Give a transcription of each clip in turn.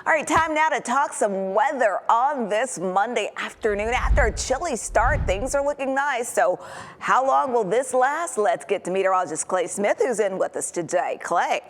All right, time now to talk some weather on this Monday afternoon. After a chilly start, things are looking nice. So how long will this last? Let's get to meteorologist Clay Smith, who's in with us today. Clay.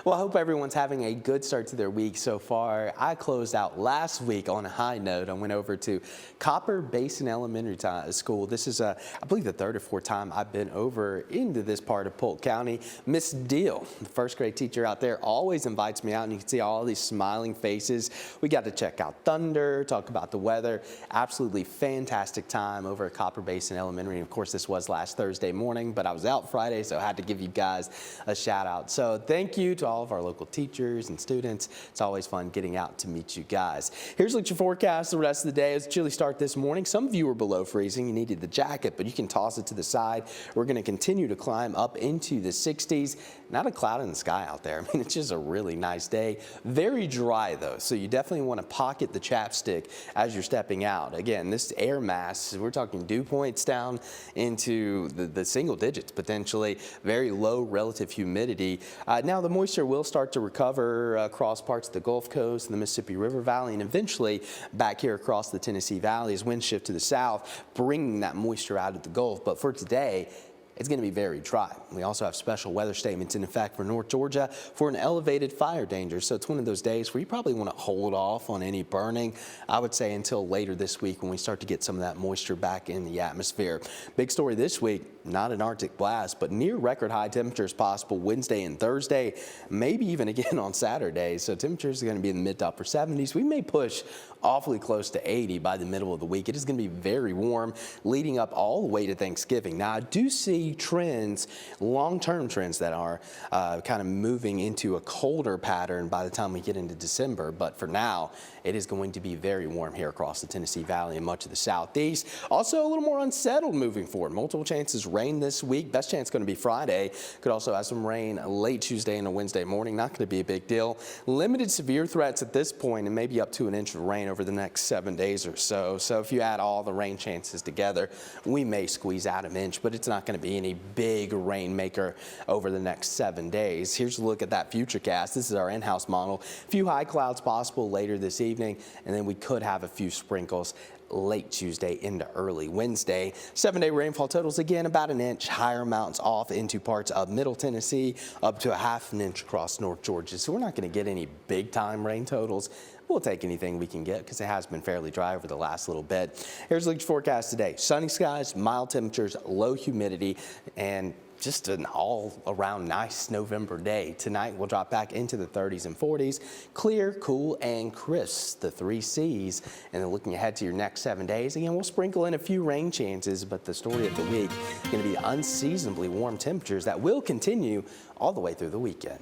Well, I hope everyone's having a good start to their week so far. I closed out last week on a high note. I went over to Copper Basin Elementary School. This is, I believe, the third or fourth time I've been over into this part of Polk County. Miss Deal, the first grade teacher out there, always invites me out, and you can see all these smiling faces. We got to check out thunder, talk about the weather. Absolutely fantastic time over at Copper Basin Elementary. And of course, this was last Thursday morning, but I was out Friday, so I had to give you guys a shout out. So thank you to all of our local teachers and students. It's always fun getting out to meet you guys. Here's what your forecast the rest of the day. It's a chilly start this morning. Some of you were below freezing. You needed the jacket, but you can toss it to the side. We're going to continue to climb up into the 60s. Not a cloud in the sky out there. I mean, it's just a really nice day. Very dry though, so you definitely want to pocket the chapstick as you're stepping out. Again, this air mass, we're talking dew points down into the single digits potentially. Very low relative humidity. Now the moisture will start to recover across parts of the Gulf Coast and the Mississippi River Valley, and eventually back here across the Tennessee Valley as winds shift to the south, bringing that moisture out of the Gulf. But for today, it's going to be very dry. We also have special weather statements in effect for North Georgia for an elevated fire danger. So it's one of those days where you probably want to hold off on any burning, I would say, until later this week when we start to get some of that moisture back in the atmosphere. Big story this week, not an Arctic blast, but near record high temperatures possible Wednesday and Thursday, maybe even again on Saturday. So temperatures are going to be in the mid to upper 70s. We may push awfully close to 80 by the middle of the week. It is going to be very warm leading up all the way to Thanksgiving. Now I do see trends, long-term trends that are kind of moving into a colder pattern by the time we get into December. But for now, it is going to be very warm here across the Tennessee Valley and much of the southeast. Also a little more unsettled moving forward. Multiple chances rain this week. Best chance going to be Friday. Could also have some rain late Tuesday and a Wednesday morning. Not going to be a big deal. Limited severe threats at this point, and maybe up to an inch of rain over the next 7 days or so. So if you add all the rain chances together, we may squeeze out an inch, but it's not going to be any big rainmaker over the next 7 days. Here's a look at that futurecast. This is our in-house model. A few high clouds possible later this evening, and then we could have a few sprinkles late Tuesday into early Wednesday. 7-day rainfall totals again about an inch. Higher amounts off into parts of Middle Tennessee, up to a ½ inch across North Georgia. So we're not going to get any big time rain totals. We'll take anything we can get because it has been fairly dry over the last little bit. Here's the forecast today. Sunny skies, mild temperatures, low humidity, and just an all-around nice November day. Tonight we'll drop back into the 30s and 40s. Clear, cool, and crisp, the 3 C's. And then looking ahead to your next 7 days, again, we'll sprinkle in a few rain chances, but the story of the week is going to be unseasonably warm temperatures that will continue all the way through the weekend.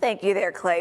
Thank you there, Clay.